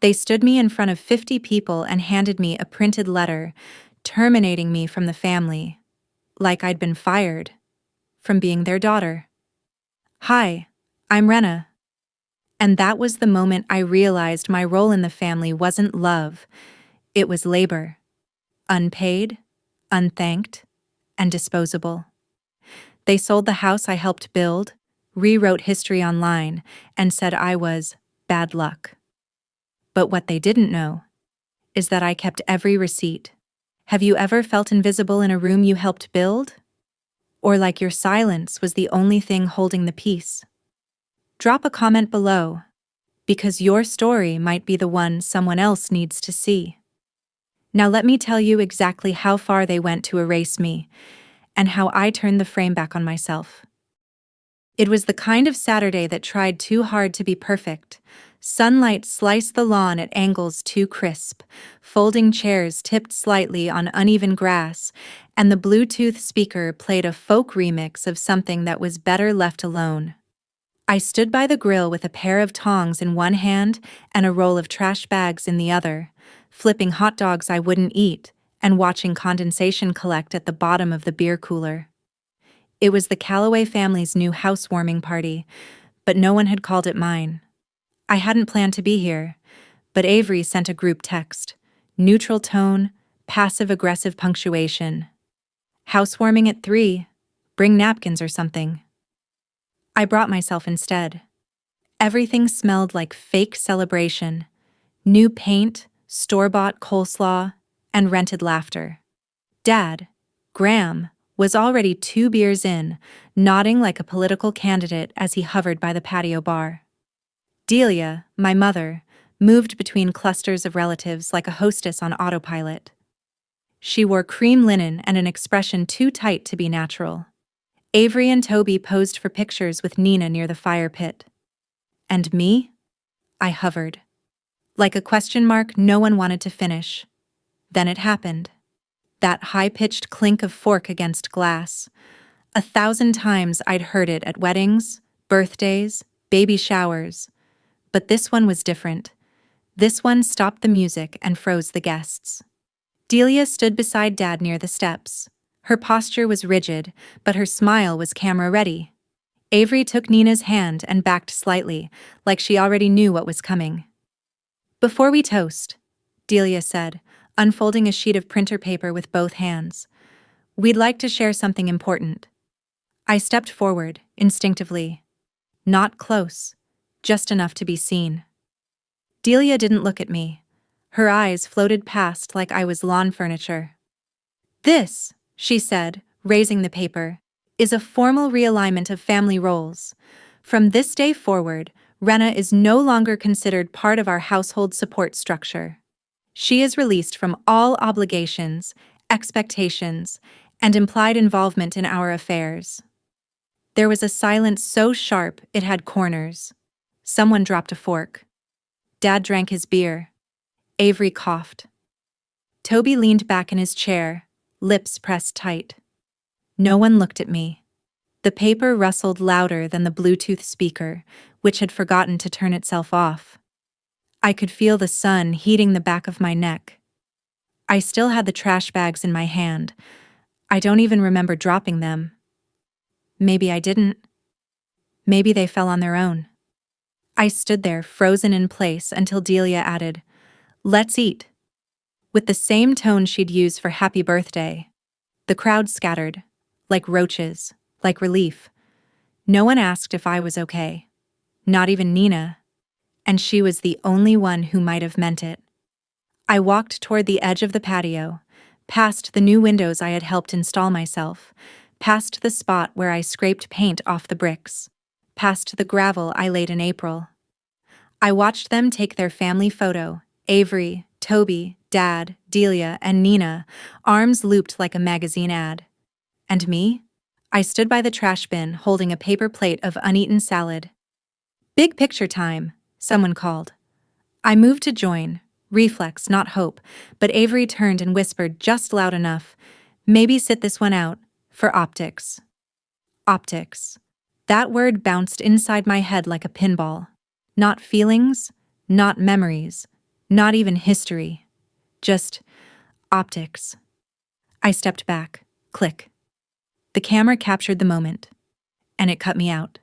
They stood me in front of 50 people and handed me a printed letter, terminating me from the family, like I'd been fired from being their daughter. "Hi, I'm Rena." And that was the moment I realized my role in the family wasn't love, it was labor. Unpaid, unthanked, and disposable. They sold the house I helped build, rewrote history online, and said I was bad luck. But what they didn't know is that I kept every receipt. Have you ever felt invisible in a room you helped build? Or like your silence was the only thing holding the peace? Drop a comment below, because your story might be the one someone else needs to see. Now let me tell you exactly how far they went to erase me, and how I turned the frame back on myself. It was the kind of Saturday that tried too hard to be perfect. Sunlight sliced the lawn at angles too crisp, folding chairs tipped slightly on uneven grass, and the Bluetooth speaker played a folk remix of something that was better left alone. I stood by the grill with a pair of tongs in one hand and a roll of trash bags in the other, flipping hot dogs I wouldn't eat and watching condensation collect at the bottom of the beer cooler. It was the Calloway family's new housewarming party, but no one had called it mine. I hadn't planned to be here, but Avery sent a group text. Neutral tone, passive-aggressive punctuation. "Housewarming at 3. Bring napkins or something." I brought myself instead. Everything smelled like fake celebration. New paint, store-bought coleslaw, and rented laughter. Dad, Graham, was already 2 beers in, nodding like a political candidate as he hovered by the patio bar. Delia, my mother, moved between clusters of relatives like a hostess on autopilot. She wore cream linen and an expression too tight to be natural. Avery and Toby posed for pictures with Nina near the fire pit. And me? I hovered. Like a question mark no one wanted to finish. Then it happened. That high-pitched clink of fork against glass. 1,000 times I'd heard it at weddings, birthdays, baby showers. But this one was different. This one stopped the music and froze the guests. Delia stood beside Dad near the steps. Her posture was rigid, but her smile was camera-ready. Avery took Nina's hand and backed slightly, like she already knew what was coming. "Before we toast," Delia said, unfolding a sheet of printer paper with both hands, "we'd like to share something important." I stepped forward, instinctively. Not close, just enough to be seen. Delia didn't look at me. Her eyes floated past like I was lawn furniture. "This," she said, raising the paper, "is a formal realignment of family roles. From this day forward, Rena is no longer considered part of our household support structure. She is released from all obligations, expectations, and implied involvement in our affairs." There was a silence so sharp it had corners. Someone dropped a fork. Dad drank his beer. Avery coughed. Toby leaned back in his chair, lips pressed tight. No one looked at me. The paper rustled louder than the Bluetooth speaker, which had forgotten to turn itself off. I could feel the sun heating the back of my neck. I still had the trash bags in my hand. I don't even remember dropping them. Maybe I didn't. Maybe they fell on their own. I stood there, frozen in place, until Delia added, "Let's eat," with the same tone she'd used for happy birthday. The crowd scattered, like roaches, like relief. No one asked if I was okay. Not even Nina. And she was the only one who might have meant it. I walked toward the edge of the patio, past the new windows I had helped install myself, past the spot where I scraped paint off the bricks, past the gravel I laid in April. I watched them take their family photo, Avery, Toby, Dad, Delia, and Nina, arms looped like a magazine ad. And me? I stood by the trash bin holding a paper plate of uneaten salad. "Big picture time," someone called. I moved to join, reflex, not hope, but Avery turned and whispered just loud enough, "Maybe sit this one out, for optics." Optics. That word bounced inside my head like a pinball. Not feelings, not memories, Not even history. Just optics. I stepped back. Click. The camera captured the moment. And it cut me out.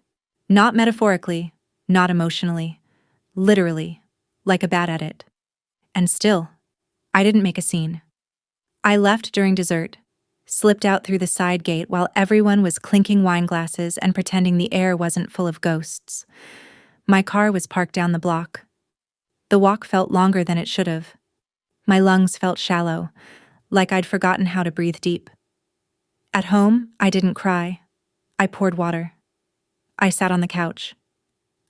Not metaphorically, not emotionally. Literally. Like a bad edit. And still, I didn't make a scene. I left during dessert, slipped out through the side gate while everyone was clinking wine glasses and pretending the air wasn't full of ghosts. My car was parked down the block. The walk felt longer than it should have. My lungs felt shallow, like I'd forgotten how to breathe deep. At home, I didn't cry. I poured water. I sat on the couch.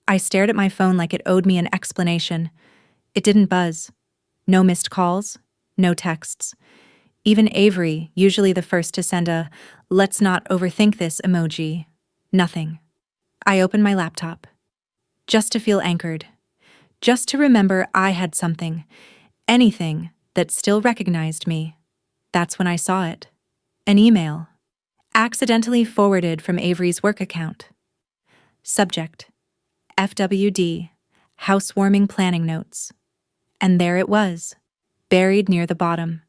I stared at my phone like it owed me an explanation. It didn't buzz. No missed calls. No texts. Even Avery, usually the first to send a "let's not overthink this" emoji. Nothing. I opened my laptop. Just to feel anchored. Just to remember I had something. Anything that still recognized me. That's when I saw it. An email. Accidentally forwarded from Avery's work account. Subject: FWD, Housewarming Planning Notes. And there it was, buried near the bottom.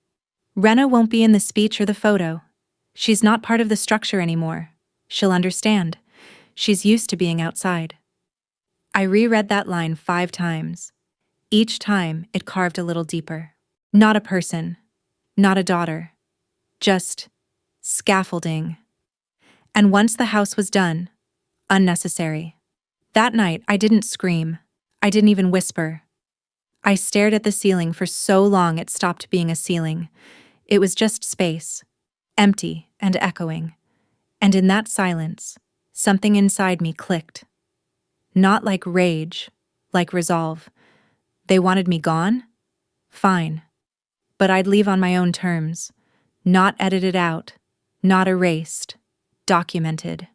Rena won't be in the speech or the photo. She's not part of the structure anymore. She'll understand. She's used to being outside. I reread that line 5 times. Each time, it carved a little deeper. Not a person. Not a daughter. Just scaffolding. And once the house was done, unnecessary. That night, I didn't scream. I didn't even whisper. I stared at the ceiling for so long it stopped being a ceiling. It was just space, empty and echoing. And in that silence, something inside me clicked. Not like rage, like resolve. They wanted me gone? Fine. But I'd leave on my own terms. Not edited out, not erased, documented.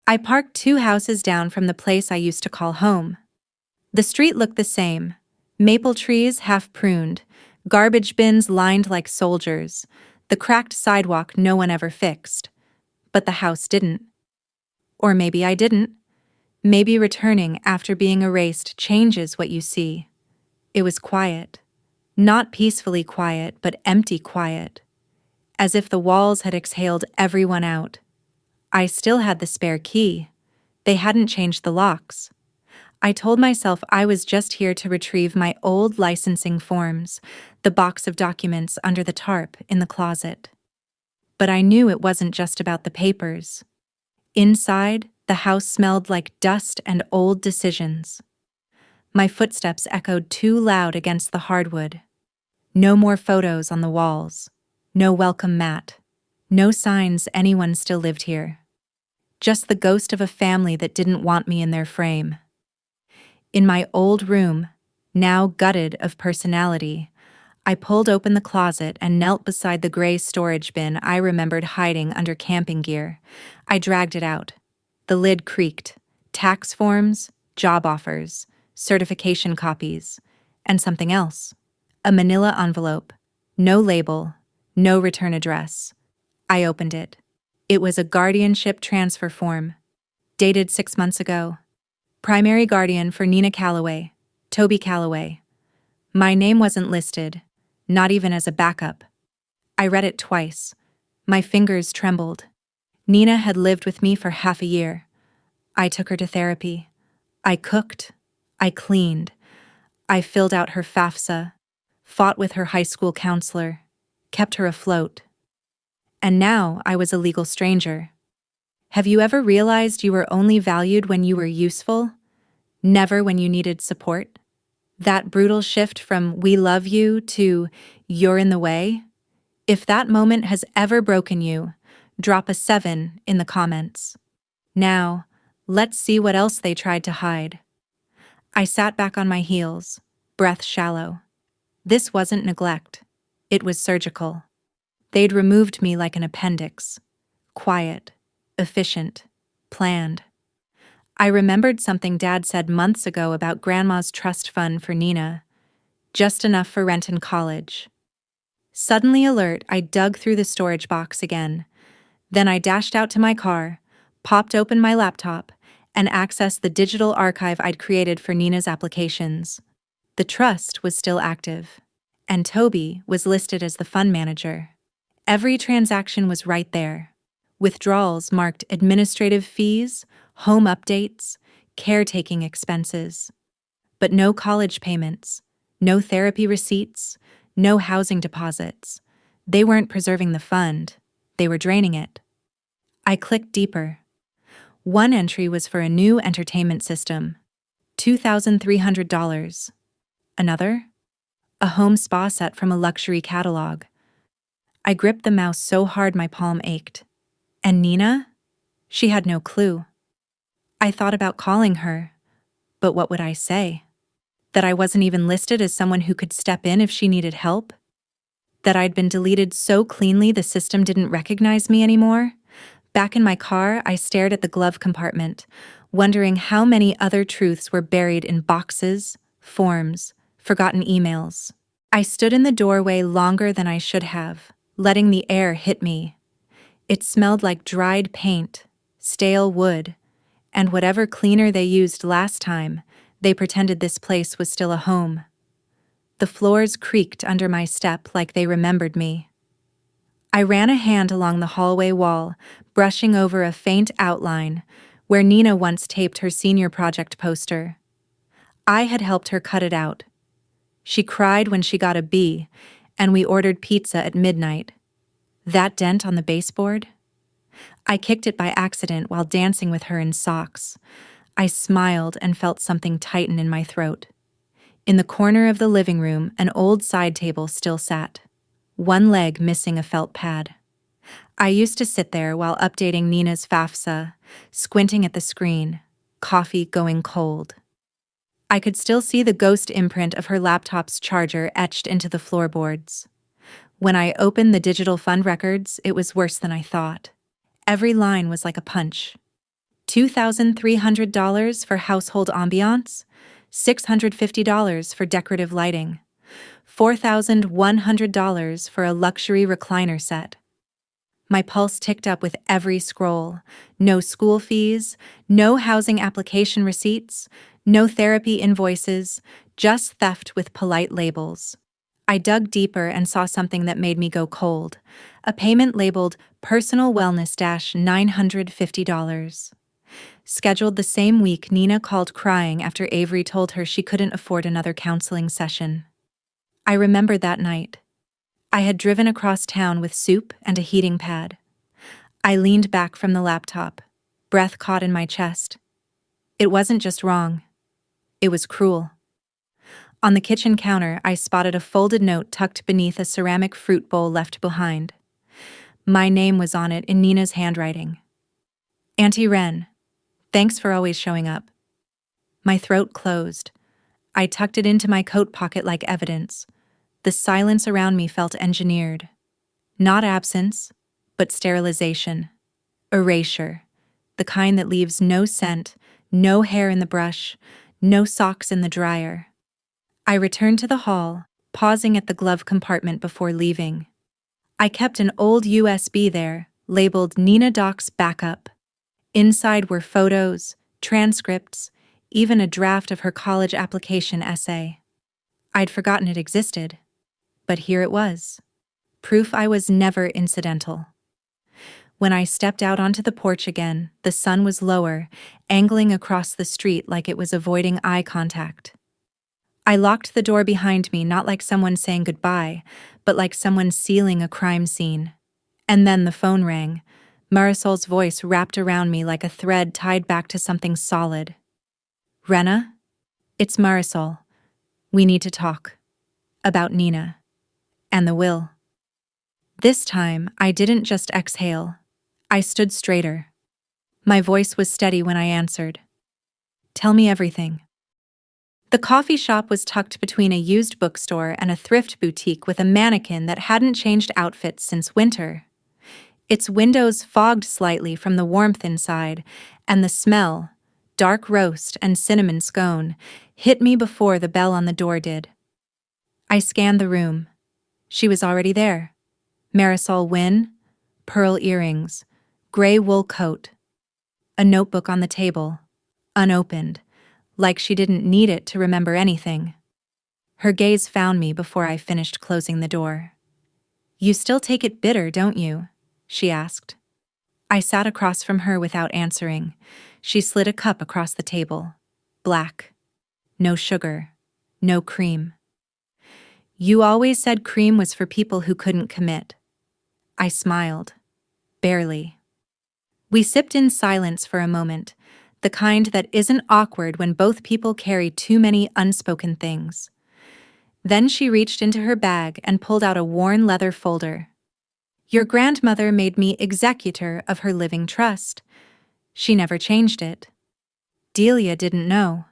I parked 2 houses down from the place I used to call home. The street looked the same. Maple trees half pruned, garbage bins lined like soldiers, the cracked sidewalk no one ever fixed. But the house didn't. Or maybe I didn't. Maybe returning after being erased changes what you see. It was quiet. Not peacefully quiet, but empty quiet. As if the walls had exhaled everyone out. I still had the spare key. They hadn't changed the locks. I told myself I was just here to retrieve my old licensing forms, the box of documents under the tarp in the closet. But I knew it wasn't just about the papers. Inside, the house smelled like dust and old decisions. My footsteps echoed too loud against the hardwood. No more photos on the walls. No welcome mat. No signs anyone still lived here. Just the ghost of a family that didn't want me in their frame. In my old room, now gutted of personality, I pulled open the closet and knelt beside the gray storage bin I remembered hiding under camping gear. I dragged it out. The lid creaked. Tax forms, job offers, certification copies, and something else. A manila envelope. No label, no return address. I opened it. It was a guardianship transfer form, dated 6 months ago. Primary guardian for Nina Calloway, Toby Calloway. My name wasn't listed, not even as a backup. I read it twice. My fingers trembled. Nina had lived with me for half a year. I took her to therapy. I cooked. I cleaned. I filled out her FAFSA, fought with her high school counselor, kept her afloat. And now I was a legal stranger. Have you ever realized you were only valued when you were useful? Never when you needed support? That brutal shift from "we love you" to "you're in the way"? If that moment has ever broken you, drop a 7 in the comments. Now, let's see what else they tried to hide. I sat back on my heels, breath shallow. This wasn't neglect. It was surgical. They'd removed me like an appendix. Quiet, efficient, planned. I remembered something Dad said months ago about Grandma's trust fund for Nina. Just enough for rent and college. Suddenly alert, I dug through the storage box again. Then I dashed out to my car, popped open my laptop, and accessed the digital archive I'd created for Nina's applications. The trust was still active, and Toby was listed as the fund manager. Every transaction was right there. Withdrawals marked administrative fees, home updates, caretaking expenses. But no college payments, no therapy receipts, no housing deposits. They weren't preserving the fund, they were draining it. I clicked deeper. One entry was for a new entertainment system, $2,300. Another? A home spa set from a luxury catalog. I gripped the mouse so hard my palm ached. And Nina? She had no clue. I thought about calling her, but what would I say? That I wasn't even listed as someone who could step in if she needed help? That I'd been deleted so cleanly the system didn't recognize me anymore? Back in my car, I stared at the glove compartment, wondering how many other truths were buried in boxes, forms, forgotten emails. I stood in the doorway longer than I should have, letting the air hit me. It smelled like dried paint, stale wood, and whatever cleaner they used last time, they pretended this place was still a home. The floors creaked under my step like they remembered me. I ran a hand along the hallway wall, brushing over a faint outline where Nina once taped her senior project poster. I had helped her cut it out. She cried when she got a B, and we ordered pizza at midnight. That dent on the baseboard? I kicked it by accident while dancing with her in socks. I smiled and felt something tighten in my throat. In the corner of the living room, an old side table still sat, one leg missing a felt pad. I used to sit there while updating Nina's FAFSA, squinting at the screen, coffee going cold. I could still see the ghost imprint of her laptop's charger etched into the floorboards. When I opened the digital fund records, it was worse than I thought. Every line was like a punch. $2,300 for household ambiance, $650 for decorative lighting, $4,100 for a luxury recliner set. My pulse ticked up with every scroll. No school fees, no housing application receipts, no therapy invoices, just theft with polite labels. I dug deeper and saw something that made me go cold. A payment labeled Personal Wellness $950. Scheduled the same week, Nina called crying after Avery told her she couldn't afford another counseling session. I remembered that night. I had driven across town with soup and a heating pad. I leaned back from the laptop, breath caught in my chest. It wasn't just wrong. It was cruel. On the kitchen counter, I spotted a folded note tucked beneath a ceramic fruit bowl left behind. My name was on it in Nina's handwriting. Auntie Wren, thanks for always showing up. My throat closed. I tucked it into my coat pocket like evidence. The silence around me felt engineered. Not absence, but sterilization. Erasure. The kind that leaves no scent, no hair in the brush, no socks in the dryer. I returned to the hall, pausing at the glove compartment before leaving. I kept an old USB there, labeled Nina Doc's Backup. Inside were photos, transcripts, even a draft of her college application essay. I'd forgotten it existed, but here it was. Proof I was never incidental. When I stepped out onto the porch again, the sun was lower, angling across the street like it was avoiding eye contact. I locked the door behind me, not like someone saying goodbye, but like someone sealing a crime scene. And then the phone rang. Marisol's voice wrapped around me like a thread tied back to something solid. Rena? It's Marisol. We need to talk. About Nina. And the will. This time, I didn't just exhale. I stood straighter. My voice was steady when I answered. Tell me everything. The coffee shop was tucked between a used bookstore and a thrift boutique with a mannequin that hadn't changed outfits since winter. Its windows fogged slightly from the warmth inside, and the smell, dark roast and cinnamon scone, hit me before the bell on the door did. I scanned the room. She was already there. Marisol Wynne, pearl earrings, gray wool coat. A notebook on the table, unopened, like she didn't need it to remember anything. Her gaze found me before I finished closing the door. "You still take it bitter, don't you?" she asked. I sat across from her without answering. She slid a cup across the table. Black. No sugar. No cream. "You always said cream was for people who couldn't commit." I smiled. Barely. We sipped in silence for a moment, the kind that isn't awkward when both people carry too many unspoken things. Then she reached into her bag and pulled out a worn leather folder. "Your grandmother made me executor of her living trust. She never changed it. Delia didn't know."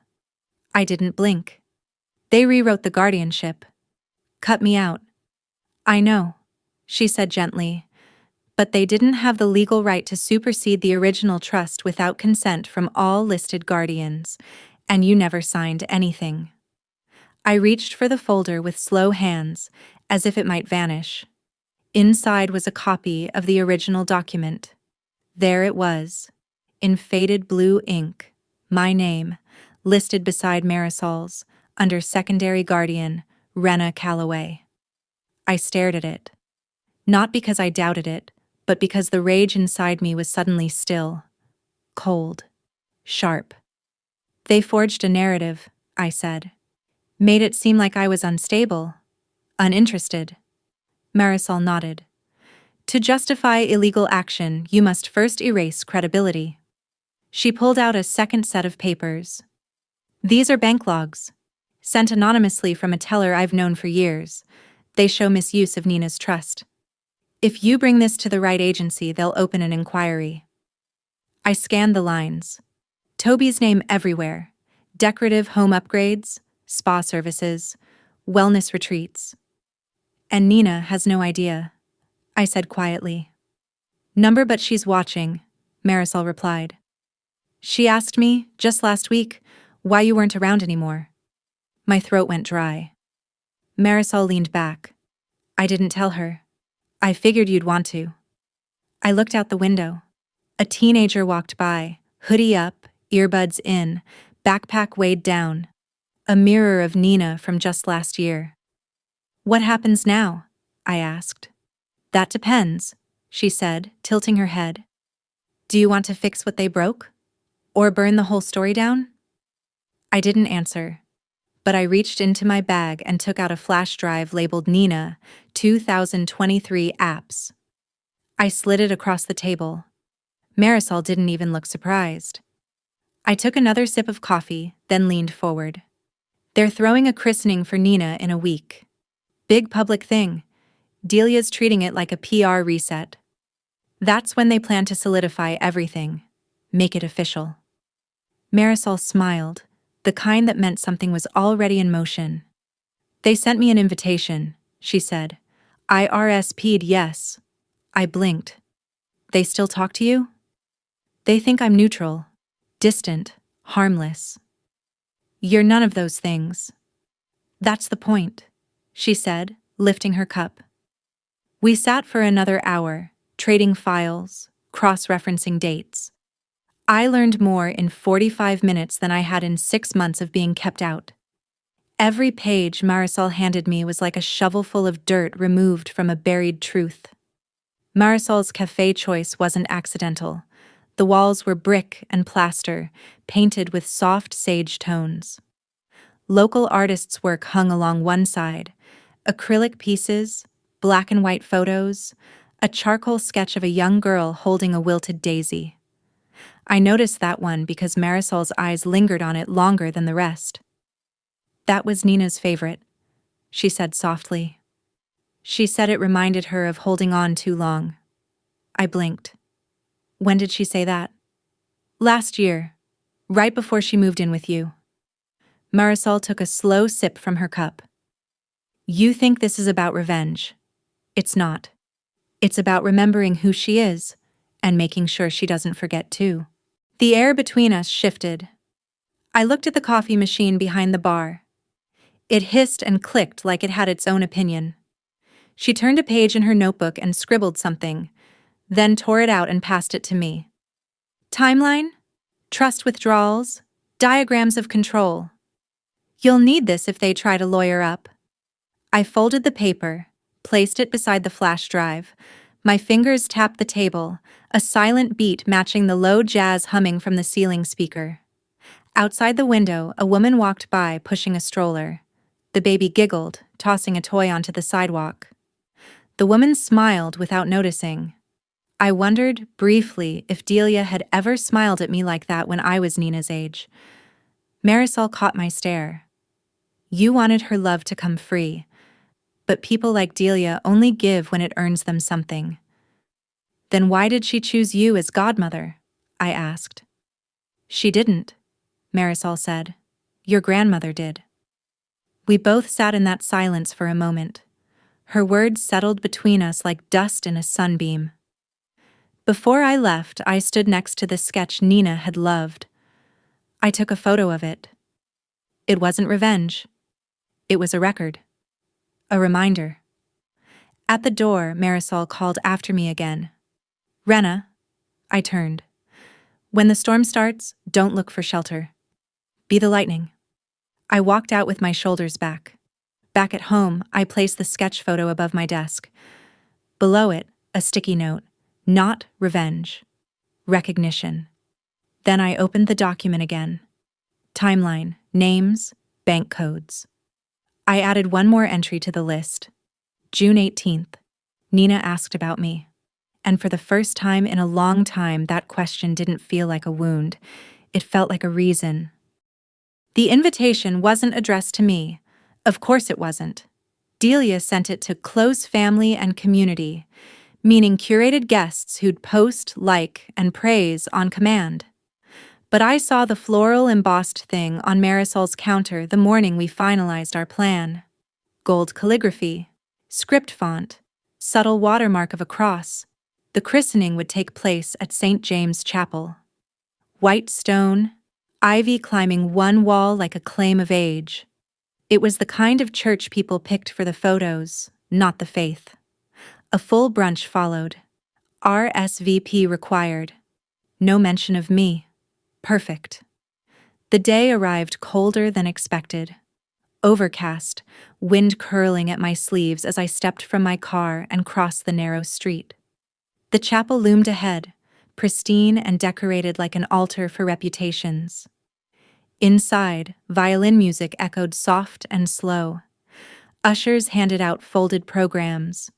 I didn't blink. "They rewrote the guardianship. Cut me out." "I know," she said gently, "but they didn't have the legal right to supersede the original trust without consent from all listed guardians, and you never signed anything." I reached for the folder with slow hands, as if it might vanish. Inside was a copy of the original document. There it was, in faded blue ink, my name, listed beside Marisol's, under secondary guardian, Rena Calloway. I stared at it. Not because I doubted it, but because the rage inside me was suddenly still. Cold. Sharp. "They forged a narrative," I said. "Made it seem like I was unstable. Uninterested." Marisol nodded. "To justify illegal action, you must first erase credibility." She pulled out a second set of papers. "These are bank logs, sent anonymously from a teller I've known for years. They show misuse of Nina's trust. If you bring this to the right agency, they'll open an inquiry." I scanned the lines. Toby's name everywhere. Decorative home upgrades, spa services, wellness retreats. "And Nina has no idea," I said quietly. "Number, but she's watching," Marisol replied. "She asked me, just last week, why you weren't around anymore." My throat went dry. Marisol leaned back. "I didn't tell her. I figured you'd want to." I looked out the window. A teenager walked by, hoodie up, earbuds in, backpack weighed down. A mirror of Nina from just last year. "What happens now?" I asked. "That depends," she said, tilting her head. "Do you want to fix what they broke? Or burn the whole story down?" I didn't answer, but I reached into my bag and took out a flash drive labeled Nina 2023 apps. I slid it across the table. Marisol didn't even look surprised. I took another sip of coffee, then leaned forward. "They're throwing a christening for Nina in a week. Big public thing. Delia's treating it like a PR reset. That's when they plan to solidify everything. Make it official." Marisol smiled, the kind that meant something was already in motion. "They sent me an invitation," she said. "I RSP'd yes." I blinked. "They still talk to you?" "They think I'm neutral. Distant. Harmless." "You're none of those things." "That's the point," she said, lifting her cup. We sat for another hour, trading files, cross-referencing dates. I learned more in 45 minutes than I had in 6 months of being kept out. Every page Marisol handed me was like a shovelful of dirt removed from a buried truth. Marisol's cafe choice wasn't accidental. The walls were brick and plaster, painted with soft sage tones. Local artists' work hung along one side, acrylic pieces, black and white photos, a charcoal sketch of a young girl holding a wilted daisy. I noticed that one because Marisol's eyes lingered on it longer than the rest. "That was Nina's favorite," she said softly. She said it reminded her of holding on too long. I blinked. "When did she say that?" "Last year, right before she moved in with you." Marisol took a slow sip from her cup. "You think this is about revenge. It's not. It's about remembering who she is, and making sure she doesn't forget too." The air between us shifted. I looked at the coffee machine behind the bar. It hissed and clicked like it had its own opinion. She turned a page in her notebook and scribbled something, then tore it out and passed it to me. "Timeline? Trust withdrawals? Diagrams of control. You'll need this if they try to lawyer up." I folded the paper, placed it beside the flash drive. My fingers tapped the table, a silent beat matching the low jazz humming from the ceiling speaker. Outside the window, a woman walked by pushing a stroller. The baby giggled, tossing a toy onto the sidewalk. The woman smiled without noticing. I wondered, briefly, if Delia had ever smiled at me like that when I was Nina's age. Marisol caught my stare. You wanted her love to come free, but people like Delia only give when it earns them something. Then why did she choose you as godmother? I asked. She didn't, Marisol said. Your grandmother did. We both sat in that silence for a moment. Her words settled between us like dust in a sunbeam. Before I left, I stood next to the sketch Nina had loved. I took a photo of it. It wasn't revenge. It was a record. A reminder. At the door, Marisol called after me again. Rena. I turned. When the storm starts, don't look for shelter. Be the lightning. I walked out with my shoulders back. Back at home, I placed the sketch photo above my desk. Below it, a sticky note. Not revenge. Recognition. Then I opened the document again. Timeline, names, bank codes. I added one more entry to the list. June 18th. Nina asked about me. And for the first time in a long time, that question didn't feel like a wound. It felt like a reason. The invitation wasn't addressed to me. Of course it wasn't. Delia sent it to close family and community, meaning curated guests who'd post, like, and praise on command. But I saw the floral embossed thing on Marisol's counter the morning we finalized our plan. Gold calligraphy, script font, subtle watermark of a cross. The christening would take place at St. James Chapel. White stone, ivy climbing one wall like a claim of age. It was the kind of church people picked for the photos, not the faith. A full brunch followed. RSVP required. No mention of me. Perfect. The day arrived colder than expected. Overcast, wind curling at my sleeves as I stepped from my car and crossed the narrow street. The chapel loomed ahead, pristine and decorated like an altar for reputations. Inside, violin music echoed soft and slow. Ushers handed out folded programs.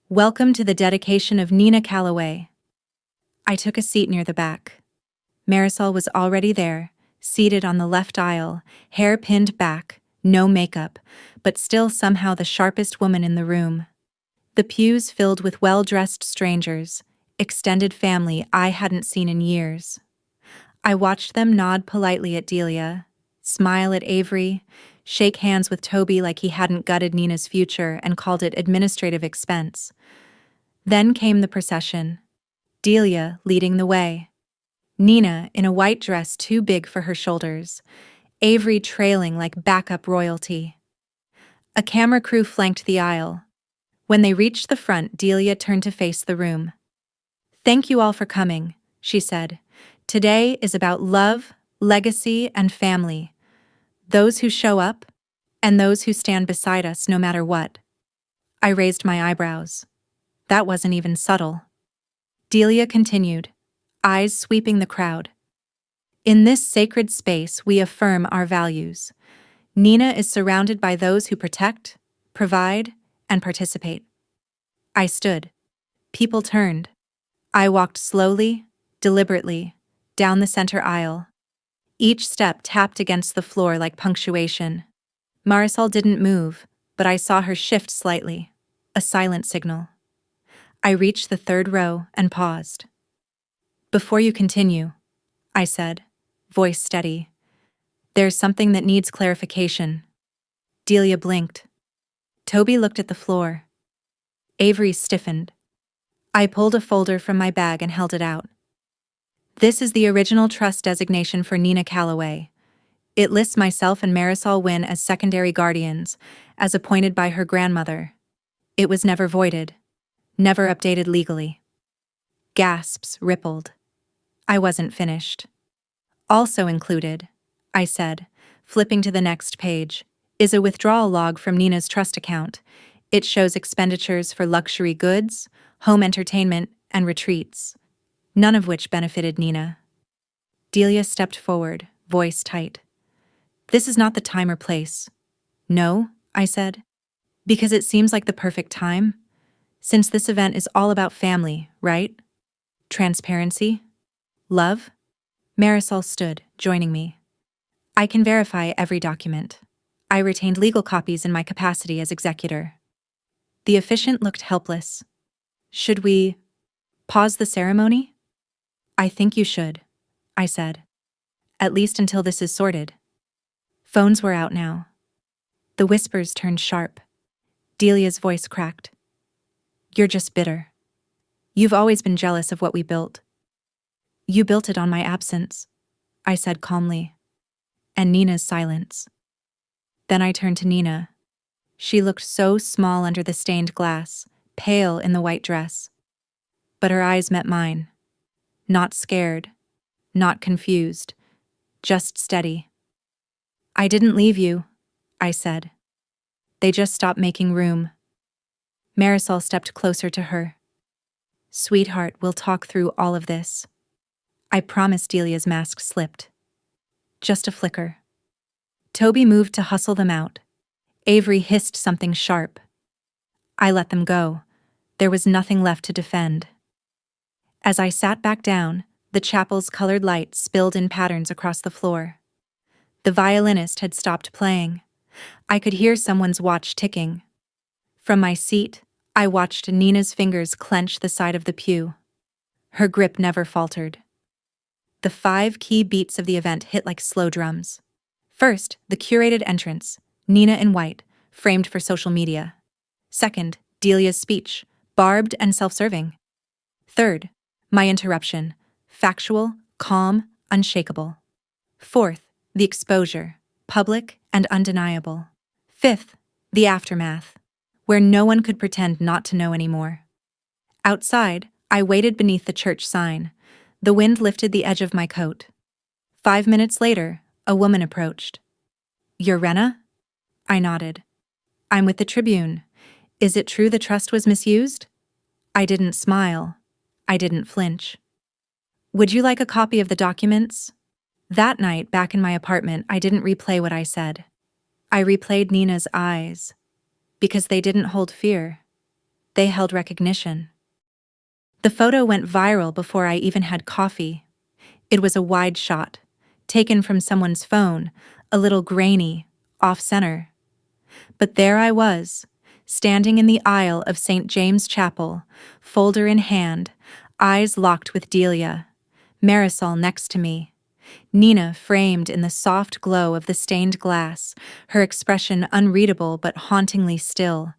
Welcome to the dedication of Nina Calloway. I took a seat near the back. Marisol was already there, seated on the left aisle, hair pinned back, no makeup, but still somehow the sharpest woman in the room. The pews filled with well-dressed strangers, extended family I hadn't seen in years. I watched them nod politely at Delia, smile at Avery, shake hands with Toby like he hadn't gutted Nina's future and called it administrative expense. Then came the procession, Delia leading the way. Nina in a white dress too big for her shoulders, Avery trailing like backup royalty. A camera crew flanked the aisle. When they reached the front, Delia turned to face the room. Thank you all for coming, she said. Today is about love, legacy, and family. Those who show up, and those who stand beside us no matter what. I raised my eyebrows. That wasn't even subtle. Delia continued, eyes sweeping the crowd. In this sacred space, we affirm our values. Nina is surrounded by those who protect, provide, and participate. I stood. People turned. I walked slowly, deliberately, down the center aisle. Each step tapped against the floor like punctuation. Marisol didn't move, but I saw her shift slightly, a silent signal. I reached the third row and paused. Before you continue, I said, voice steady, there's something that needs clarification. Delia blinked. Toby looked at the floor. Avery stiffened. I pulled a folder from my bag and held it out. This is the original trust designation for Nina Calloway. It lists myself and Marisol Wynne as secondary guardians, as appointed by her grandmother. It was never voided, never updated legally. Gasps rippled. I wasn't finished. Also included, I said, flipping to the next page, is a withdrawal log from Nina's trust account. It shows expenditures for luxury goods, home entertainment, and retreats, none of which benefited Nina. Delia stepped forward, voice tight. This is not the time or place. No, I said. Because it seems like the perfect time. Since this event is all about family, right? Transparency? Love? Marisol stood, joining me. I can verify every document. I retained legal copies in my capacity as executor. The officiant looked helpless. Should we pause the ceremony? I think you should, I said. At least until this is sorted. Phones were out now. The whispers turned sharp. Delia's voice cracked. You're just bitter. You've always been jealous of what we built. You built it on my absence, I said calmly. And Nina's silence. Then I turned to Nina. She looked so small under the stained glass, pale in the white dress. But her eyes met mine. Not scared, not confused, just steady. I didn't leave you, I said. They just stopped making room. Marisol stepped closer to her. Sweetheart, we'll talk through all of this. I promise. Delia's mask slipped. Just a flicker. Toby moved to hustle them out. Avery hissed something sharp. I let them go. There was nothing left to defend. As I sat back down, the chapel's colored light spilled in patterns across the floor. The violinist had stopped playing. I could hear someone's watch ticking. From my seat, I watched Nina's fingers clench the side of the pew. Her grip never faltered. The 5 key beats of the event hit like slow drums. First, the curated entrance, Nina in white, framed for social media. Second, Delia's speech, barbed and self-serving. Third, my interruption, factual, calm, unshakable. Fourth, the exposure, public and undeniable. Fifth, the aftermath, where no one could pretend not to know anymore. Outside, I waited beneath the church sign. The wind lifted the edge of my coat. 5 minutes later, a woman approached. You're Rena? I nodded. I'm with the Tribune. Is it true the trust was misused? I didn't smile. I didn't flinch. Would you like a copy of the documents? That night, back in my apartment, I didn't replay what I said. I replayed Nina's eyes. Because they didn't hold fear. They held recognition. The photo went viral before I even had coffee. It was a wide shot, taken from someone's phone, a little grainy, off-center. But there I was, standing in the aisle of St. James Chapel, folder in hand, eyes locked with Delia, Marisol next to me, Nina framed in the soft glow of the stained glass, her expression unreadable but hauntingly still.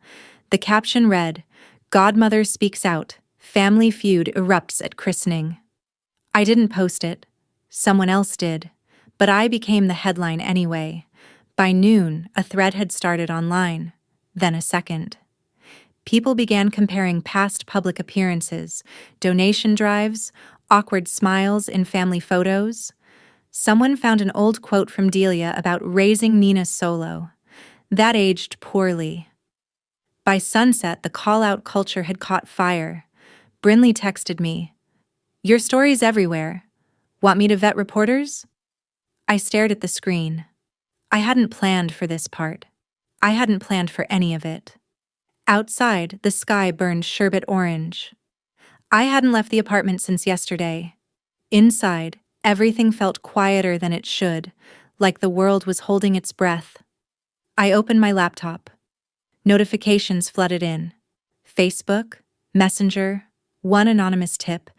The caption read, Godmother speaks out, family feud erupts at christening. I didn't post it. Someone else did. But I became the headline anyway. By noon, a thread had started online, then a second. People began comparing past public appearances, donation drives, awkward smiles in family photos. Someone found an old quote from Delia about raising Nina solo. That aged poorly. By sunset, the call-out culture had caught fire. Brinley texted me, Your story's everywhere. Want me to vet reporters? I stared at the screen. I hadn't planned for this part. I hadn't planned for any of it. Outside, the sky burned sherbet orange. I hadn't left the apartment since yesterday. Inside, everything felt quieter than it should, like the world was holding its breath. I opened my laptop. Notifications flooded in. Facebook, Messenger, one anonymous tip,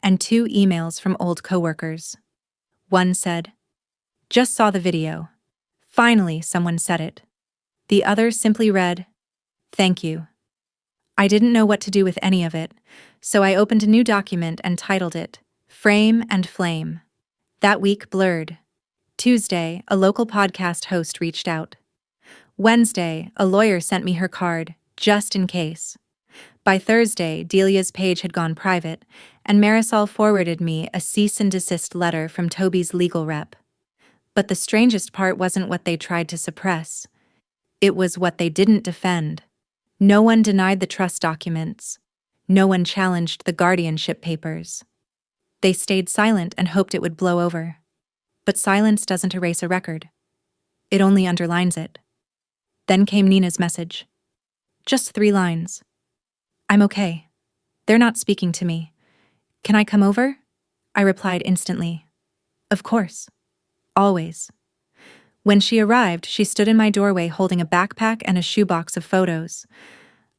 and 2 emails from old coworkers. One said, Just saw the video. Finally, someone said it. The other simply read, Thank you. I didn't know what to do with any of it, so I opened a new document and titled it, Frame and Flame. That week blurred. Tuesday, a local podcast host reached out. Wednesday, a lawyer sent me her card, just in case. By Thursday, Delia's page had gone private, and Marisol forwarded me a cease and desist letter from Toby's legal rep. But the strangest part wasn't what they tried to suppress. It was what they didn't defend. No one denied the trust documents. No one challenged the guardianship papers. They stayed silent and hoped it would blow over. But silence doesn't erase a record. It only underlines it. Then came Nina's message. Just 3 lines. I'm okay. They're not speaking to me. Can I come over? I replied instantly. Of course. Always. When she arrived, she stood in my doorway holding a backpack and a shoebox of photos.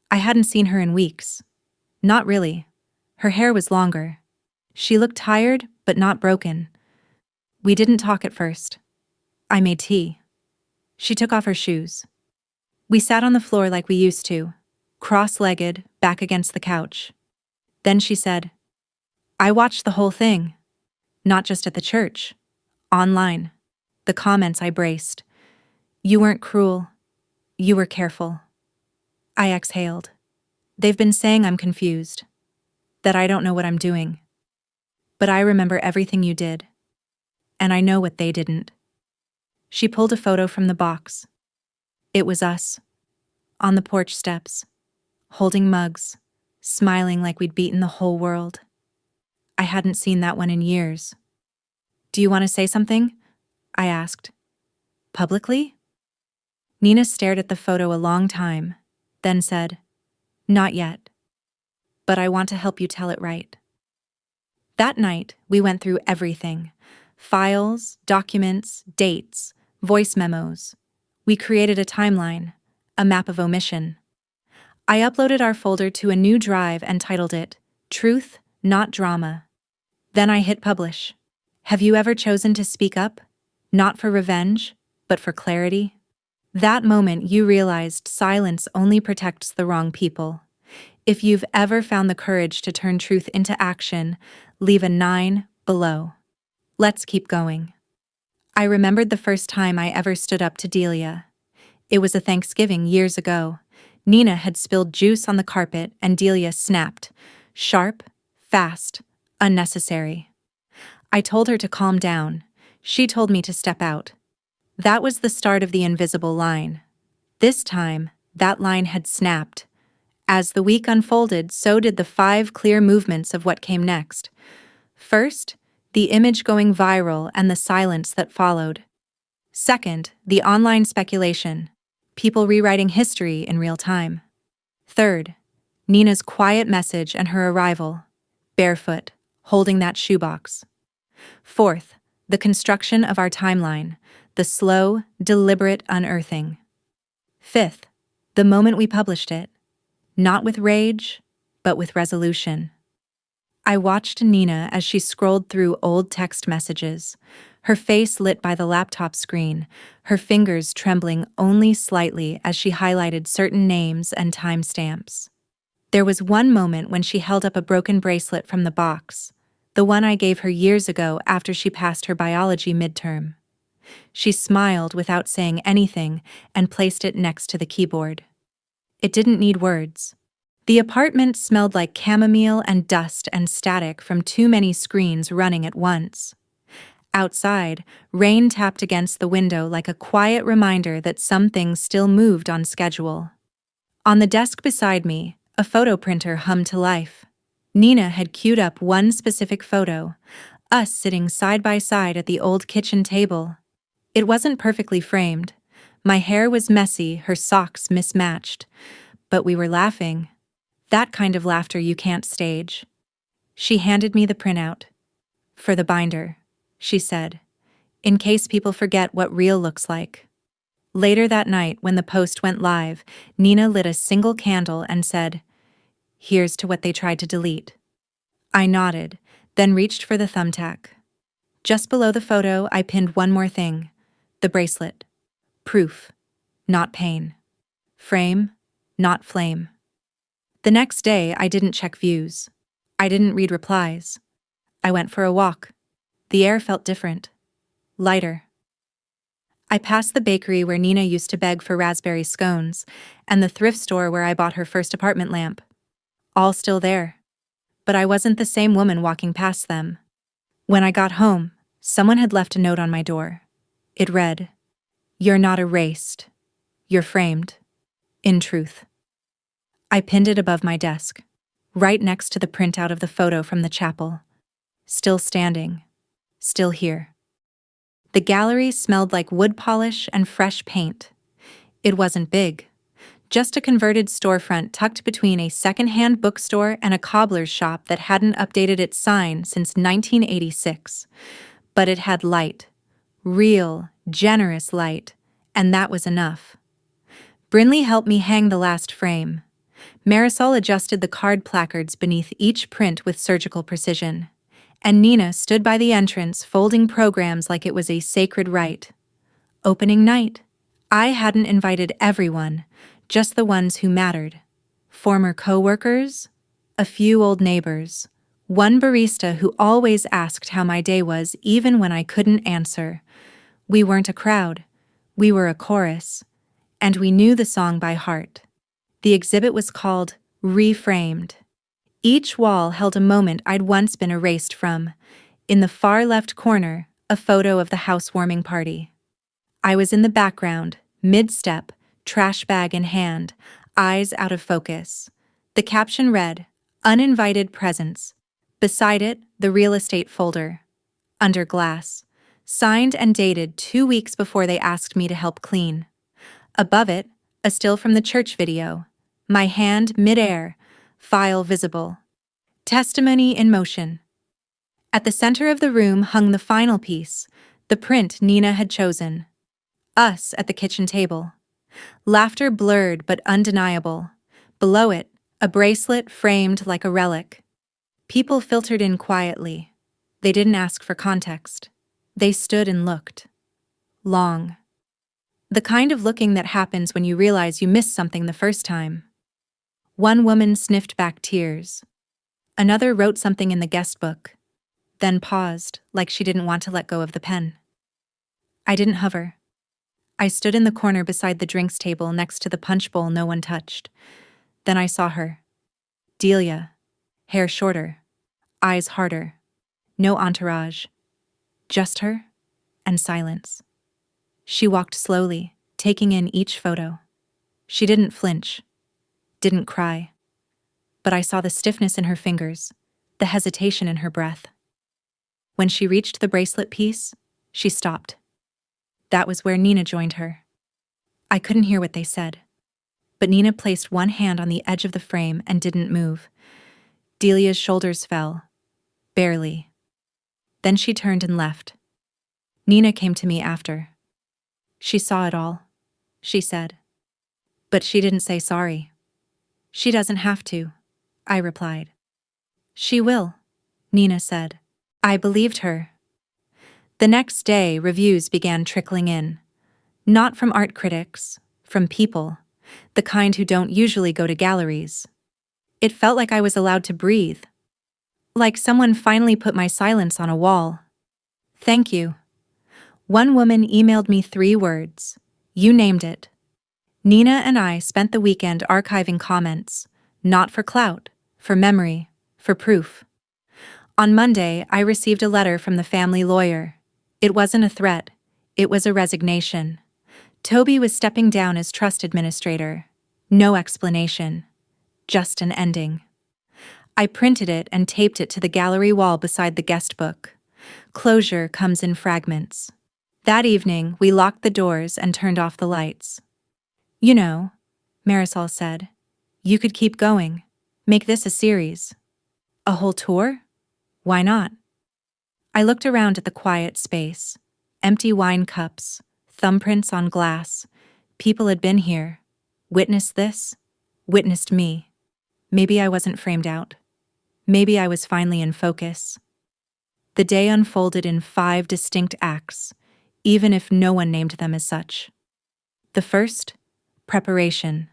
I hadn't seen her in weeks. Not really. Her hair was longer. She looked tired, but not broken. We didn't talk at first. I made tea. She took off her shoes. We sat on the floor like we used to, cross-legged, back against the couch. Then she said, I watched the whole thing. Not just at the church. Online. The comments I braced. You weren't cruel. You were careful. I exhaled. They've been saying I'm confused. That I don't know what I'm doing. But I remember everything you did. And I know what they didn't. She pulled a photo from the box. It was us. On the porch steps. Holding mugs. Smiling like we'd beaten the whole world. I hadn't seen that one in years. Do you want to say something? I asked. Publicly? Nina stared at the photo a long time, then said, Not yet. But I want to help you tell it right. That night, we went through everything. Files, documents, dates, voice memos. We created a timeline, a map of omission. I uploaded our folder to a new drive and titled it, Truth, Not Drama. Then I hit publish. Have you ever chosen to speak up? Not for revenge, but for clarity? That moment you realized silence only protects the wrong people. If you've ever found the courage to turn truth into action, leave a 9 below. Let's keep going. I remembered the first time I ever stood up to Delia. It was a Thanksgiving years ago. Nina had spilled juice on the carpet and Delia snapped. Sharp, fast, unnecessary. I told her to calm down. She told me to step out. That was the start of the invisible line. This time, that line had snapped. As the week unfolded, so did the 5 clear movements of what came next. First, the image going viral and the silence that followed. Second, the online speculation. People rewriting history in real time. Third, Nina's quiet message and her arrival. Barefoot, holding that shoebox. Fourth, the construction of our timeline. The slow, deliberate unearthing. Fifth, the moment we published it. Not with rage, but with resolution. I watched Nina as she scrolled through old text messages, her face lit by the laptop screen, her fingers trembling only slightly as she highlighted certain names and timestamps. There was one moment when she held up a broken bracelet from the box, the one I gave her years ago after she passed her biology midterm. She smiled without saying anything and placed it next to the keyboard. It didn't need words. The apartment smelled like chamomile and dust and static from too many screens running at once. Outside, rain tapped against the window like a quiet reminder that some things still moved on schedule. On the desk beside me, a photo printer hummed to life. Nina had queued up one specific photo, us sitting side by side at the old kitchen table. It wasn't perfectly framed. My hair was messy, her socks mismatched. But we were laughing. That kind of laughter you can't stage. She handed me the printout. For the binder, she said, in case people forget what real looks like. Later that night, when the post went live, Nina lit a single candle and said, Here's to what they tried to delete. I nodded, then reached for the thumbtack. Just below the photo, I pinned one more thing. The bracelet. Proof, not pain. Frame, not flame. The next day, I didn't check views. I didn't read replies. I went for a walk. The air felt different. Lighter. I passed the bakery where Nina used to beg for raspberry scones, and the thrift store where I bought her first apartment lamp. All still there. But I wasn't the same woman walking past them. When I got home, someone had left a note on my door. It read, You're not erased. You're framed. In truth. I pinned it above my desk, right next to the printout of the photo from the chapel. Still standing. Still here. The gallery smelled like wood polish and fresh paint. It wasn't big. Just a converted storefront tucked between a second-hand bookstore and a cobbler's shop that hadn't updated its sign since 1986. But it had light. Real, generous light. And that was enough. Brinley helped me hang the last frame. Marisol adjusted the card placards beneath each print with surgical precision. And Nina stood by the entrance folding programs like it was a sacred rite. Opening night. I hadn't invited everyone, just the ones who mattered. Former co-workers, a few old neighbors, one barista who always asked how my day was even when I couldn't answer. We weren't a crowd. We were a chorus. And we knew the song by heart. The exhibit was called Reframed. Each wall held a moment I'd once been erased from. In the far left corner, a photo of the housewarming party. I was in the background, mid-step, trash bag in hand, eyes out of focus. The caption read, Uninvited Presence. Beside it, the real estate folder. Under glass. Signed and dated 2 weeks before they asked me to help clean. Above it, a still from the church video. My hand mid-air. File visible. Testimony in motion. At the center of the room hung the final piece, the print Nina had chosen. Us at the kitchen table. Laughter blurred but undeniable. Below it, a bracelet framed like a relic. People filtered in quietly. They didn't ask for context. They stood and looked. Long. The kind of looking that happens when you realize you missed something the first time. One woman sniffed back tears. Another wrote something in the guest book, then paused, like she didn't want to let go of the pen. I didn't hover. I stood in the corner beside the drinks table next to the punch bowl no one touched. Then I saw her. Delia. Hair shorter. Eyes harder. No entourage. Just her and silence. She walked slowly, taking in each photo. She didn't flinch. Didn't cry. But I saw the stiffness in her fingers, the hesitation in her breath. When she reached the bracelet piece, she stopped. That was where Nina joined her. I couldn't hear what they said, but Nina placed one hand on the edge of the frame and didn't move. Delia's shoulders fell, barely. Then she turned and left. Nina came to me after. She saw it all, she said. But she didn't say sorry. She doesn't have to, I replied. She will, Nina said. I believed her. The next day, reviews began trickling in. Not from art critics, from people, the kind who don't usually go to galleries. It felt like I was allowed to breathe. Like someone finally put my silence on a wall. Thank you. One woman emailed me 3 words. You named it. Nina and I spent the weekend archiving comments, not for clout, for memory, for proof. On Monday, I received a letter from the family lawyer. It wasn't a threat, it was a resignation. Toby was stepping down as trust administrator. No explanation, just an ending. I printed it and taped it to the gallery wall beside the guest book. Closure comes in fragments. That evening, we locked the doors and turned off the lights. You know, Marisol said, you could keep going. Make this a series. A whole tour? Why not? I looked around at the quiet space. Empty wine cups, thumbprints on glass. People had been here. Witnessed this. Witnessed me. Maybe I wasn't framed out. Maybe I was finally in focus. The day unfolded in 5 distinct acts, even if no one named them as such. The first, preparation.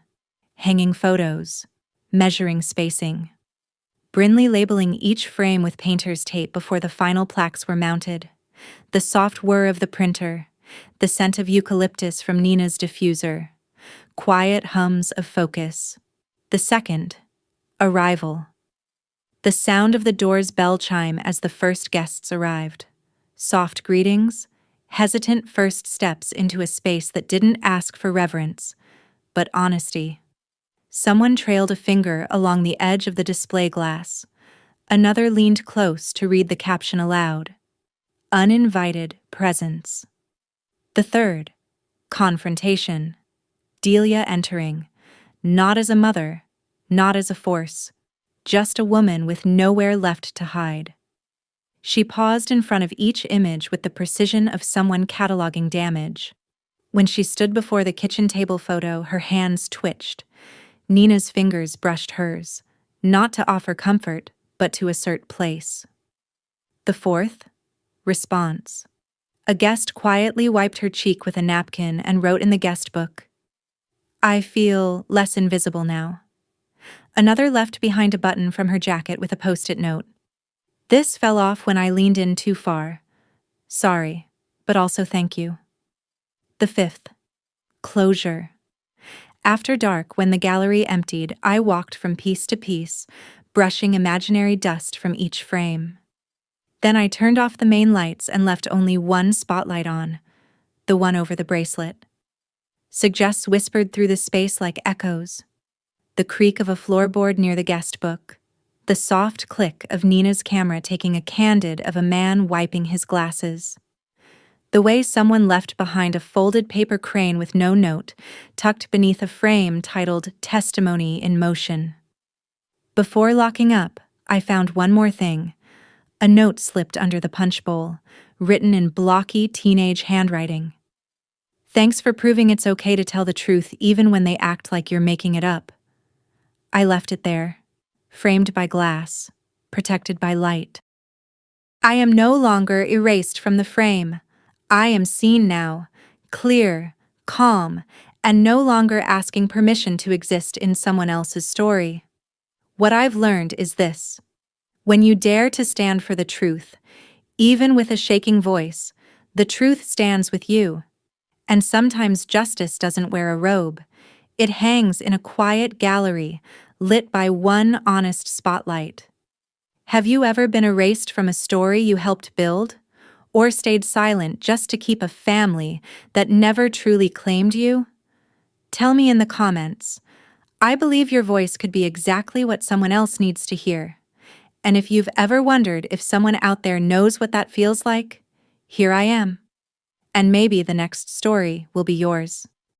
Hanging photos. Measuring spacing. Brinley labeling each frame with painter's tape before the final plaques were mounted. The soft whir of the printer. The scent of eucalyptus from Nina's diffuser. Quiet hums of focus. The second, arrival. The sound of the door's bell chime as the first guests arrived. Soft greetings, hesitant first steps into a space that didn't ask for reverence, but honesty. Someone trailed a finger along the edge of the display glass. Another leaned close to read the caption aloud. Uninvited presence. The third, confrontation. Delia entering, not as a mother, not as a force, just a woman with nowhere left to hide. She paused in front of each image with the precision of someone cataloging damage. When she stood before the kitchen table photo, her hands twitched. Nina's fingers brushed hers, not to offer comfort, but to assert place. The fourth, response. A guest quietly wiped her cheek with a napkin and wrote in the guest book, I feel less invisible now. Another left behind a button from her jacket with a post-it note. This fell off when I leaned in too far. Sorry, but also thank you. The fifth, closure. After dark, when the gallery emptied, I walked from piece to piece, brushing imaginary dust from each frame. Then I turned off the main lights and left only one spotlight on, the one over the bracelet. Suggests whispered through the space like echoes. The creak of a floorboard near the guest book. The soft click of Nina's camera taking a candid of a man wiping his glasses. The way someone left behind a folded paper crane with no note, tucked beneath a frame titled Testimony in Motion. Before locking up, I found one more thing. A note slipped under the punch bowl, written in blocky teenage handwriting. Thanks for proving it's okay to tell the truth even when they act like you're making it up. I left it there, framed by glass, protected by light. I am no longer erased from the frame. I am seen now, clear, calm, and no longer asking permission to exist in someone else's story. What I've learned is this. When you dare to stand for the truth, even with a shaking voice, the truth stands with you. And sometimes justice doesn't wear a robe. It hangs in a quiet gallery, lit by one honest spotlight. Have you ever been erased from a story you helped build? Or stayed silent just to keep a family that never truly claimed you? Tell me in the comments. I believe your voice could be exactly what someone else needs to hear. And if you've ever wondered if someone out there knows what that feels like, here I am. And maybe the next story will be yours.